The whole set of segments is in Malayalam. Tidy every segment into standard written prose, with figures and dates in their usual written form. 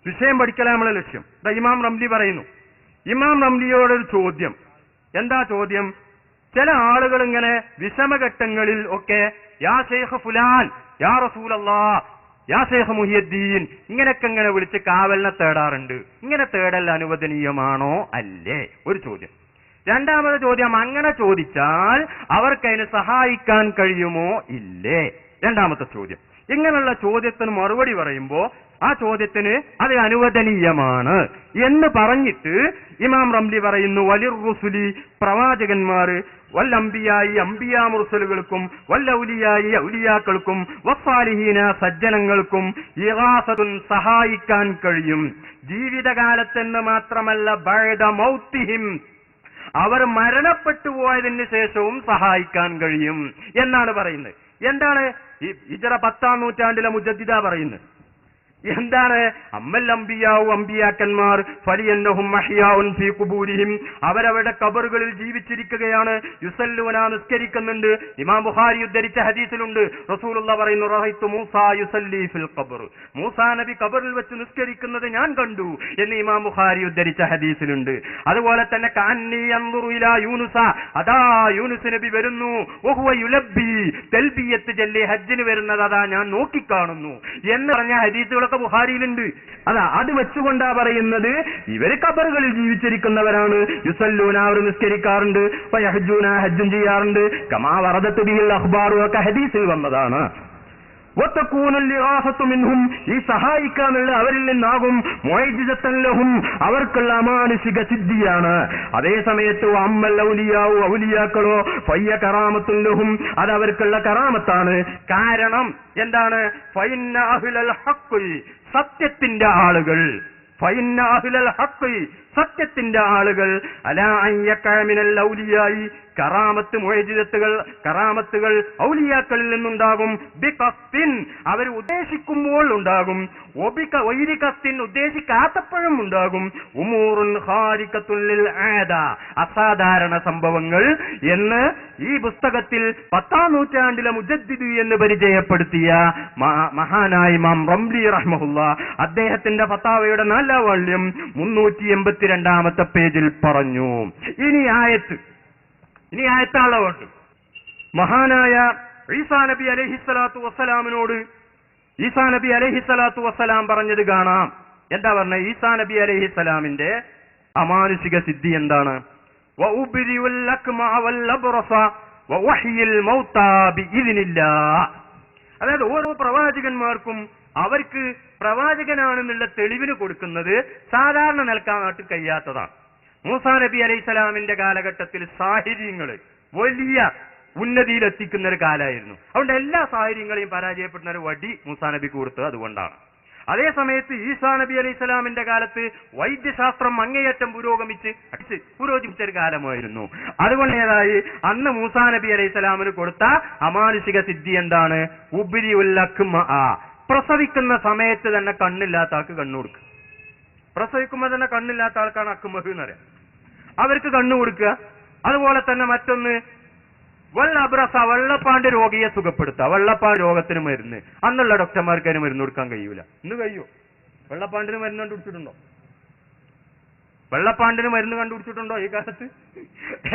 വിഷയം പഠിക്കലാണ് നമ്മളെ ലക്ഷ്യം. ഇമാം റംലി പറയുന്നു. ഇമാം റംലിയോടൊരു ചോദ്യം. എന്താ ചോദ്യം? ചില ആളുകൾ ഇങ്ങനെ വിഷമഘട്ടങ്ങളിൽ ഒക്കെ യാ ശൈഖ് ഫുലാൻ, യാ റസൂലല്ലാഹ്, യാ ശൈഖ് മുഹിയുദ്ദീൻ ഇങ്ങനെയൊക്കെ ഇങ്ങനെ വിളിച്ച് കാവലിനെ തേടാറുണ്ട്. ഇങ്ങനെ തേടൽ അനുവദനീയമാണോ അല്ലേ? ഒരു ചോദ്യം. രണ്ടാമത്തെ ചോദ്യം, അങ്ങനെ ചോദിച്ചാൽ അവർക്കതിന് സഹായിക്കാൻ കഴിയുമോ ഇല്ലേ? രണ്ടാമത്തെ ചോദ്യം. ഇങ്ങനെയുള്ള ചോദ്യത്തിന് മറുപടി പറയുമ്പോ ആ ചോദ്യത്തിന് അത് അനുവദനീയമാണ് എന്ന് പറഞ്ഞിട്ട് ഇമാം റംലി പറയുന്നു, വലിർ റുസുലി പ്രവാചകന്മാര്, വല്ലംബിയായി അംബിയാ മുർസലുകൾക്കും, വല്ലൗലിയായി ഔലിയാക്കൾക്കും, വസ്സാലിഹീന സജ്ജനങ്ങൾക്കും ഇഗാസത്തുൻ സഹായിക്കാൻ കഴിയും. ജീവിതകാലത്തെന്ന് മാത്രമല്ല ബഅദ മൗതിഹിം, അവർ മരണപ്പെട്ടു പോയതിന് ശേഷവും സഹായിക്കാൻ കഴിയും എന്നാണ് പറയുന്നത്. എന്താണ് ഈ ഹിജ്റ 10-ാം നൂറ്റാണ്ടിലെ മുജദ്ദിദ പറയുന്നത്? എന്താണ്? അമ്മൽ അംബിയാവു, അംബിയാക്കന്മാർ ഫലിയന്നഹും മഹ്യാഉൻ ഫീ ഖുബൂരിഹിം, അവരവരുടെ ഖബറുകളിൽ ജീവിച്ചിരിക്കുകയാണ്. യുസല്ലൂന, നിസ്കരിക്കുന്നുണ്ട്. ഇമാം ബുഖാരി ഉദ്ധരിച്ച ഹദീസിലുണ്ട്, റസൂലുള്ളാഹി പറയുന്നു, റഅയ്തു മൂസാ യുസല്ലി ഫിൽ ഖബർ, മൂസാ നബി ഖബറിൽ വെച്ച് നിസ്കരിക്കുന്നത് ഞാൻ കണ്ടു എന്ന് ഇമാം ബുഖാരി ഉദ്ധരിച്ച ഹദീസിലുണ്ട്. അതുപോലെ തന്നെ കഅന്നി യൻദുറു ഇലാ യൂനുസ, അതാ യൂനുസ് നബി വരുന്നു, വഹുവ യുലബ്ബി, തൽബിയത്ത് ചൊല്ലി ഹജ്ജിന് വരുന്നത് അതാ ഞാൻ നോക്കിക്കാണുന്നു എന്ന് പറഞ്ഞ ഹദീസുകൾ ബുഖാരിയിലുണ്ട്. അതാ അത് വെച്ചുകൊണ്ടാ പറയുന്നത് ഇവര് ഖബറുകളിൽ ജീവിച്ചിരിക്കുന്നവരാണ്. യുസല്ലൂന, അവർ നിസ്കരിക്കാറുണ്ട്. വയഹജ്ജൂന, ഹജ്ജും ചെയ്യാറുണ്ട്. കമാ വറദത്ത് ബിഹിൽ അഖ്ബാറു, ഒക്കെ ഹദീസിൽ വന്നതാണ്. വതകൂനുൽ ഇഗാസത്തു മിൻഹും, ഈ സഹായിക്കാനുള്ള അവരിൽ നിന്നാകും. മുഅ്ജിസത്തൻ ലഹും, അവർക്കുള്ള അമാനുഷിക സിദ്ധിയാണ്. അതേ സമയത്ത് അമ്മൽ ഔലിയാവു, ഔലിയാക്കളോ ഫയ്യ കറാമത്തുൻ ലഹും, അത് അവർക്കുള്ള കറാമത്താണ്. കാരണം എന്താണ്? ഫഇന്ന അഹ്ലൽ ഹഖ്, സത്യത്തിന്റെ ആളുകൾ, ഫഇന്ന അഹ്ലൽ ഹഖ്, സത്യത്തിന്റെ ആളുകൾ, അലാ അയ്യക മിനൽ ഔലിയായി, കറാമത്ത് മുഅ്ജിസത്തുകൾ, കറാമത്തുകൾ ഔലിയാക്കളിൽ നിന്നുണ്ടാകും. ബിഖസ്തിൻ, അവർ ഉദ്ദേശിക്കുമ്പോൾ ഉണ്ടാകും. ഒബിക വൈരികസ്തിൻ, ഉദ്ദേശിക്കാത്തപ്പോഴും ഉണ്ടാകും. ഉമൂറുൻ ഖാരിഖത്തുൻ ലിൽ ആദ, അസാധാരണ സംഭവങ്ങൾ എന്ന് ഈ പുസ്തകത്തിൽ 10-ാം നൂറ്റാണ്ടിലെ മുജദ്ദിദ് എന്ന് പരിചയപ്പെടുത്തിയ മഹാനായ ഇമാം റംലി റഹ്മഹുല്ലാഹ് അദ്ദേഹത്തിന്റെ ഫതാവയുടെ 4-ാം വാള്യം 382-ാമത്തെ പേജിൽ പറഞ്ഞു. ഇനി ആയത്താളുണ്ട്. മഹാനായ ഈസാ നബി അലൈഹിസ്സലാത്തു വസ്സലാമിനോട് ഈസാ നബി അലൈഹിസ്സലാത്തു വസ്സലാം പറഞ്ഞത് കാണാം. എന്താ പറഞ്ഞ? ഈസാ നബി അലൈഹിസ്സലാമിന്റെ അമാനുഷിക സിദ്ധി എന്താണ്? വഉബ്രിഉൽ അക്മഅ വൽ അബ്റസ വവഹ്യിൽ മൗതാ ബിഇദ്നില്ലാഹ്. അതായത് ഓരോ പ്രവാചകന്മാർക്കും അവർക്ക് പ്രവാചകനാണെന്നുള്ള തെളിവിന് കൊടുക്കുന്നത് സാധാരണ നിൽക്കാനായിട്ട് കഴിയാത്തതാണ്. മൂസാ നബി അലൈഹിസ്സലാമിന്റെ കാലഘട്ടത്തിൽ സാഹിര്യങ്ങള് വലിയ ഉന്നതിയിലെത്തിക്കുന്ന ഒരു കാലമായിരുന്നു. അതുകൊണ്ട് എല്ലാ സാഹിര്യങ്ങളെയും പരാജയപ്പെടുന്ന ഒരു വടി മൂസാ നബിക്ക് കൊടുത്തത് അതുകൊണ്ടാണ്. അതേ സമയത്ത് ഈസാ നബി അലൈഹിസ്സലാമിന്റെ കാലത്ത് വൈദ്യശാസ്ത്രം അങ്ങേയറ്റം പുരോഗമിച്ച ഒരു കാലമായിരുന്നു. അതുകൊണ്ടേതായി അന്ന് മൂസാ നബി അലൈഹിസ്സലാമിന് കൊടുത്ത അമാനുഷിക സിദ്ധി എന്താണ്? ഉബ്രിഉൽ അക്മഅ, പ്രസവിക്കുന്ന സമയത്ത് തന്നെ കണ്ണില്ലാത്ത ആൾക്ക് കണ്ണു കൊടുക്കുക. പ്രസവിക്കുമ്പോൾ തന്നെ കണ്ണില്ലാത്ത ആൾക്കാണ് അക്മഹ് എന്ന് പറയാം, അവർക്ക് കണ്ണു കൊടുക്കുക. അതുപോലെ തന്നെ മറ്റൊന്ന് വല്ല അബ്രസ, വെള്ളപ്പാണ്ട് രോഗിയെ സുഖപ്പെടുത്തുക. വെള്ളപ്പാണ്ട് രോഗത്തിന് മരുന്ന് അന്നുള്ള ഡോക്ടർമാർക്ക് അതിന് മരുന്ന് കൊടുക്കാൻ കഴിയൂല. ഇന്ന് കഴിയോ? വെള്ളപ്പാണ്ടിന് മരുന്ന് കണ്ടുപിടിച്ചിട്ടുണ്ടോ? വെള്ളപ്പാണ്ടിന് മരുന്ന് കണ്ടുപിടിച്ചിട്ടുണ്ടോ ഈ കാലത്ത്?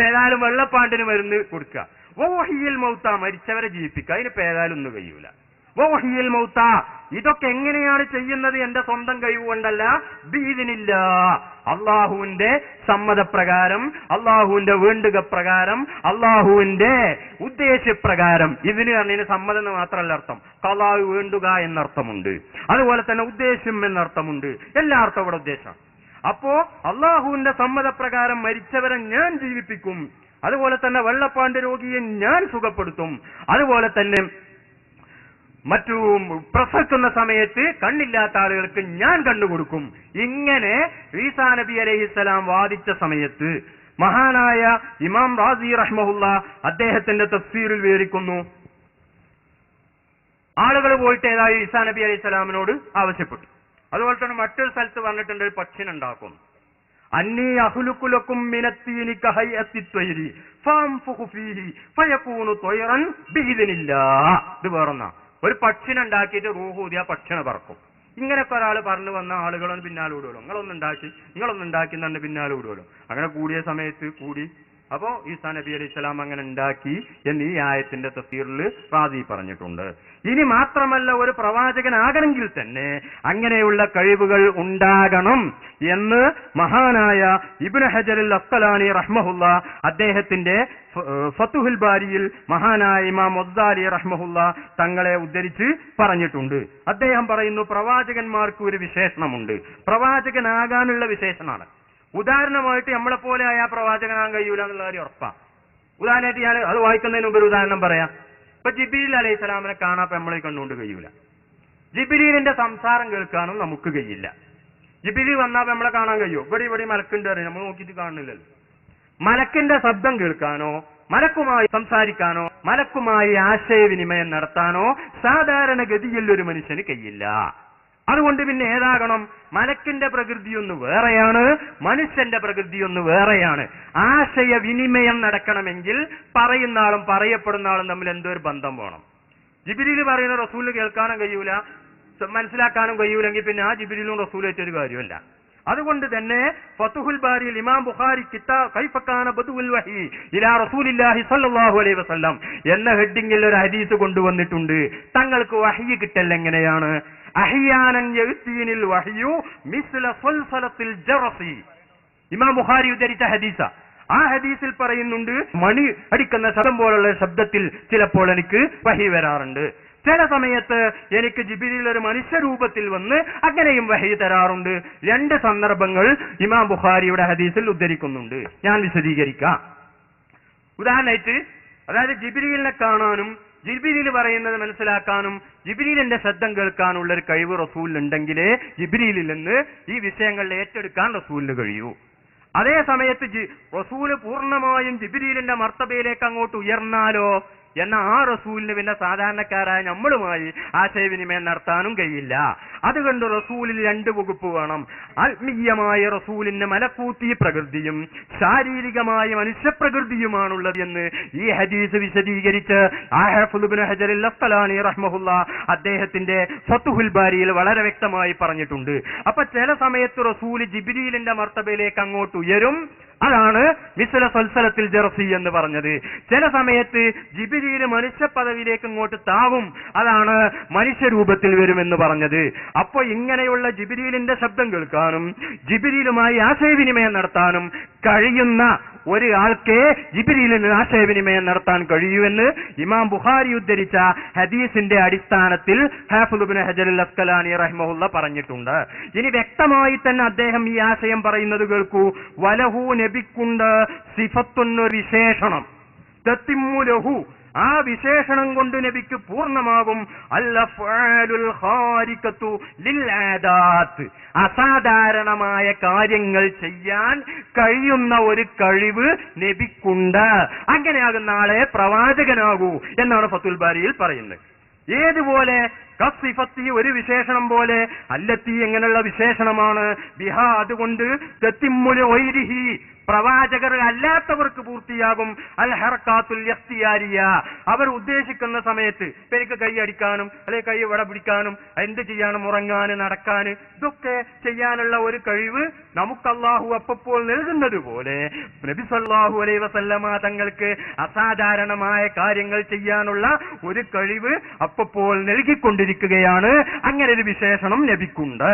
ഏതായാലും വെള്ളപ്പാണ്ടിന് മരുന്ന് കൊടുക്കുക. വഹ്യിൽ മൗത, മരിച്ചവരെ ജീവിപ്പിക്കുക. അതിനിപ്പോ ഏതായാലും ഒന്നും കഴിയൂല. വഹ്യിൽ മൗത, ഇതൊക്കെ എങ്ങനെയാണ് ചെയ്യുന്നത്? എന്റെ സ്വന്തം കഴിവുകൊണ്ടല്ല, ബിഇദ്നില്ലാഹ്, അള്ളാഹുവിന്റെ സമ്മതപ്രകാരം, അള്ളാഹുവിന്റെ വേണ്ടുക പ്രകാരം, അള്ളാഹുവിന്റെ ഉദ്ദേശപ്രകാരം. ഇതിന് പറഞ്ഞതിന് സമ്മതം എന്ന് മാത്രമല്ല അർത്ഥം, ഖളാ വേണ്ടുക എന്നർത്ഥമുണ്ട്, അതുപോലെ തന്നെ ഉദ്ദേശം എന്നർത്ഥമുണ്ട്. എല്ലാ അർത്ഥം ഇവിടെ ഉദ്ദേശമാണ്. അപ്പോ അള്ളാഹുവിന്റെ സമ്മതപ്രകാരം മരിച്ചവരെ ഞാൻ ജീവിപ്പിക്കും. അതുപോലെ തന്നെ വെള്ളപ്പാണ്ട് രോഗിയെ ഞാൻ സുഖപ്പെടുത്തും. അതുപോലെ തന്നെ മറ്റു പ്രസവിക്കുന്ന സമയത്ത് കണ്ണില്ലാത്ത ആളുകൾക്ക് ഞാൻ കണ്ടുകൊടുക്കും. ഇങ്ങനെ ഈസാ നബി അലൈഹിസ്സലാം വാദിച്ച സമയത്ത് മഹാനായ ഇമാം റാസി റഹ്മഹുല്ലാഹ് അദ്ദേഹത്തിന്റെ തഫ്സീറിൽ വിവരിക്കുന്നു, ആളുകൾ പോയിട്ട് ഏതായി ഈസാ നബി അലൈഹിസ്സലാമിനോട് ആവശ്യപ്പെട്ടു. അതുപോലെ തന്നെ മറ്റൊരു സ്ഥലത്ത് പറഞ്ഞിട്ടുണ്ട്, ഒരു പക്ഷിനുണ്ടാക്കും. അന്നീ അഹ്ലുക്കുലക്കും മിനത്തീനി കഹയ്യത്തി ത്വയ്രി ഫംഫുഖു ഫീഹി ഫയകൂനു ത്വയ്റൻ ബിഇദ്നില്ലാഹ്. ഇത് വേറൊന്നാ, ഒരു പക്ഷിനുണ്ടാക്കിയിട്ട് റൂഹ് ഊതിയ പക്ഷിനെ പറക്കും. ഇങ്ങനെയൊക്കെ ഒരാൾ പറഞ്ഞു വന്ന ആളുകളൊന്നും പിന്നാലെ വിടുമല്ലോ, നിങ്ങളൊന്നുണ്ടാക്കി തന്നെ പിന്നാലെ വിടുമല്ലോ. അങ്ങനെ കൂടിയ സമയത്ത് കൂടി. അപ്പോ ഈസാ നബി അലൈഹി സ്വലാം അങ്ങനെ ഉണ്ടാക്കി എന്ന് ഈ ആയത്തിന്റെ തഫ്സീറിൽ റാസി പറഞ്ഞിട്ടുണ്ട്. ഇനി മാത്രമല്ല, ഒരു പ്രവാചകനാകണമെങ്കിൽ തന്നെ അങ്ങനെയുള്ള കഴിവുകൾ ഉണ്ടാകണം എന്ന് മഹാനായ ഇബ്നു ഹജറുൽ അസ്ഖലാനി റഹ്മഹുല്ല അദ്ദേഹത്തിന്റെ ഫതുഹുൽ ബാരിയിൽ മഹാനായ ഇമാം വസ്സാലി റഹ്മഹുല്ല തങ്ങളെ ഉദ്ധരിച്ച് പറഞ്ഞിട്ടുണ്ട്. അദ്ദേഹം പറയുന്നു, പ്രവാചകന്മാർക്ക് ഒരു വിശേഷണമുണ്ട്, പ്രവാചകനാകാനുള്ള വിശേഷണമാണ്. ഉദാഹരണമായിട്ട് നമ്മളെപ്പോലെ ആ പ്രവാചകനാകാൻ കഴിയൂല എന്നുള്ള കാര്യം ഉറപ്പാ. ഉദാഹരണമായിട്ട് ഞാൻ അത് വായിക്കുന്നതിന് മുമ്പ് ഒരു ഉദാഹരണം പറയാം. ഇപ്പൊ ജിബ്രീൽ അലൈഹി സ്വലാമിനെ കാണാൻ നമ്മളെ കണ്ടുകൊണ്ട് കഴിയൂല. ജിബ്രീലിന്റെ സംസാരം കേൾക്കാനും നമുക്ക് കഴിയില്ല. ജിബ്രീൽ വന്നാൽ നമ്മളെ കാണാൻ കഴിയോ? ഇവിടെ മലക്കുണ്ട് അറിയാം, നമ്മൾ നോക്കിയിട്ട് കാണുന്നില്ലല്ലോ. മലക്കിന്റെ ശബ്ദം കേൾക്കാനോ, മലക്കുമായി സംസാരിക്കാനോ, മലക്കുമായി ആശയവിനിമയം നടത്താനോ സാധാരണഗതിയിൽ ഒരു മനുഷ്യന് കഴിയില്ല. അതുകൊണ്ട് പിന്നെ ഏതാകണം? മലക്കിന്റെ പ്രകൃതിയൊന്ന് വേറെയാണ്, മനുഷ്യന്റെ പ്രകൃതിയൊന്ന് വേറെയാണ്. ആശയവിനിമയം നടക്കണമെങ്കിൽ പറയുന്ന ആളും പറയപ്പെടുന്ന ആളും തമ്മിൽ എന്തോ ഒരു ബന്ധം വേണം. ജിബ്രീൽ പറയുന്ന റസൂലിന് കേൾക്കാനും കഴിയൂല, മനസ്സിലാക്കാനും കഴിയൂലെങ്കിൽ പിന്നെ ആ ജിബ്രീലും റസൂലായിട്ടൊരു കാര്യമല്ല. അതുകൊണ്ട് തന്നെ ഫതുഹുൽ ബാരിയിൽ ഇമാം ബുഖാരി കിതാബ് കൈഫ കാന ബദുഉൽ വഹി ഇലാ റസൂലില്ലാഹി സ്വല്ലല്ലാഹു അലൈഹി വസല്ലം എന്ന ഹെഡിങ്ങിൽ ഒരു ഹദീസ് കൊണ്ടുവന്നിട്ടുണ്ട്. തങ്ങൾക്ക് വഹി കിട്ടൽ എങ്ങനെയാണ്? അഹ്യാനൻ യഅ്തീനിൽ വഹ്യു മിസ്ല സൽസലത്തിൽ ജറസി. ഇമാം ബുഖാരി ഉദ്ധരിച്ച ഹദീസ. ആ ഹദീസിൽ പറയുന്നുണ്ട്, മണി അടിക്കുന്ന ശബ്ദം പോലുള്ള ശബ്ദത്തിൽ ചിലപ്പോൾ എനിക്ക് വഹി വരാറുണ്ട്. ചില സമയത്ത് എനിക്ക് ജിബ്രീൽ ഒരു മനുഷ്യരൂപത്തിൽ വന്ന് അങ്ങനെയും വഹി തരാറുണ്ട്. രണ്ട് സന്ദർഭങ്ങൾ ഇമാം ബുഖാരിയുടെ ഹദീസിൽ ഉദ്ധരിക്കുന്നുണ്ട്. ഞാൻ വിശദീകരിക്കാം. ഉദാഹരണമായിട്ട്, അതായത് ജിബ്രീലിനെ കാണാനും ജിബ്രീൽ പറയുന്നത് മനസ്സിലാക്കാനും ജിബ്രീലിന്റെ ശബ്ദം കേൾക്കാനുള്ള ഒരു കഴിവ് റസൂലിനുണ്ടെങ്കിലേ ജിബ്രീലിൽ നിന്ന് ഈ വിഷയങ്ങൾ ഏറ്റെടുക്കാൻ റസൂലിന് കഴിയൂ. അതേ സമയത്ത് റസൂല് പൂർണ്ണമായും ജിബ്രീലിന്റെ മർത്തബയിലേക്ക് അങ്ങോട്ട് ഉയർന്നാലോ എന്ന ആ റസൂലിന് പിന്നെ സാധാരണക്കാരായ നമ്മളുമായി ആശയവിനിമയം നടത്താനും കഴിയില്ല. അതുകൊണ്ട് റസൂലിൽ രണ്ട് വകുപ്പ് വേണം. ആത്മീയമായ റസൂലിന് മലക്കൂത്തി പ്രകൃതിയും ശാരീരികമായ മനുഷ്യപ്രകൃതിയുമാണുള്ളത് എന്ന് ഈ ഹദീസ് വിശദീകരിച്ച് ഇബ്നു ഹജറുൽ അസ്ഖലാനി റഹ്മഹുല്ല അദ്ദേഹത്തിന്റെ ഫതുഹുൽ ബാരിയിൽ വളരെ വ്യക്തമായി പറഞ്ഞിട്ടുണ്ട്. അപ്പൊ ചില സമയത്ത് റസൂൽ ജിബ്രീലിന്റെ മർത്തബയിലേക്ക് അങ്ങോട്ട് ഉയരും, അതാണ് മിസ്ല സൽസലത്തിൽ ജറസി എന്ന് പറഞ്ഞത്. ചില സമയത്ത് ജിബ്രീൽ മനുഷ്യ പദവിയിലേക്ക് ഇങ്ങോട്ട് താവും, അതാണ് മനുഷ്യരൂപത്തിൽ വരുമെന്ന് പറഞ്ഞത്. അപ്പൊ ഇങ്ങനെയുള്ള ജിബ്രീലിന്റെ ശബ്ദം കേൾക്കാനും ജിബ്രീലുമായി ആശയവിനിമയം നടത്താനും കഴിയുന്ന ഒരാൾക്കേ ജിബ്രീലിന് ആശയവിനിമയം നടത്താൻ കഴിയൂവെന്ന് ഇമാം ബുഖാരി ഉദ്ധരിച്ച ഹദീസിന്റെ അടിസ്ഥാനത്തിൽ ഹാഫിദ് ഇബ്നു ഹജറുൽ അസ്ഖലാനി റഹിമഹുല്ല പറഞ്ഞിട്ടുണ്ട്. ഇനി വ്യക്തമായി തന്നെ അദ്ദേഹം ഈ ആശയം പറയുന്നത് കേൾക്കൂ. വലഹു നബിക്കുണ്ട് സിഫത്തുന്ന വിശേഷണം, തത്തിമ്മുലഹു ആ വിശേഷണം കൊണ്ട് നബിക്ക് പൂർണ്ണമാകും അൽഅഫ്ആലുൽ ഖാരിഖത്തു ലിൽആദാത്ത്, അസാധാരണമായ കാര്യങ്ങൾ ചെയ്യാൻ കഴിയുന്ന ഒരു കഴിവ് നബിക്കുണ്ട്. അങ്ങനെയാകുന്ന ആളെ പ്രവാചകനാകൂ എന്നാണ് ഫതുൽ ബാരിയിൽ പറയുന്നത്. ഏതുപോലെ? കസിഫത്തി ഒരു വിശേഷണം പോലെ, അല്ലത്തി എങ്ങനെയുള്ള വിശേഷണമാണ്, ബിഹാ അതുകൊണ്ട് തത്തിമ്മുൽ വൈരിഹി പ്രവാചകർ അല്ലാത്തവർക്ക് പൂർത്തിയാകും അൽ ഹർക്കാത്തുൽ ഇഖ്തിയാരിയ അവർ ഉദ്ദേശിക്കുന്ന സമയത്ത്. ഇപ്പൊ എനിക്ക് കൈ അടിക്കാനും അല്ലെങ്കിൽ കൈ വട പിടിക്കാനും എന്ത് ചെയ്യാനും ഉറങ്ങാനും നടക്കാനും ഇതൊക്കെ ചെയ്യാനുള്ള ഒരു കഴിവ് നമുക്ക് അല്ലാഹു അപ്പോൾ നൽകുന്നത് പോലെ നബി സല്ലല്ലാഹു അലൈഹി വസല്ലമ തങ്ങൾക്ക് അസാധാരണമായ കാര്യങ്ങൾ ചെയ്യാനുള്ള ഒരു കഴിവ് അപ്പോൾ നൽകിക്കൊണ്ടിരിക്കുകയാണ്. അങ്ങനെ ഒരു വിശേഷണം നബിക്കുണ്ട്.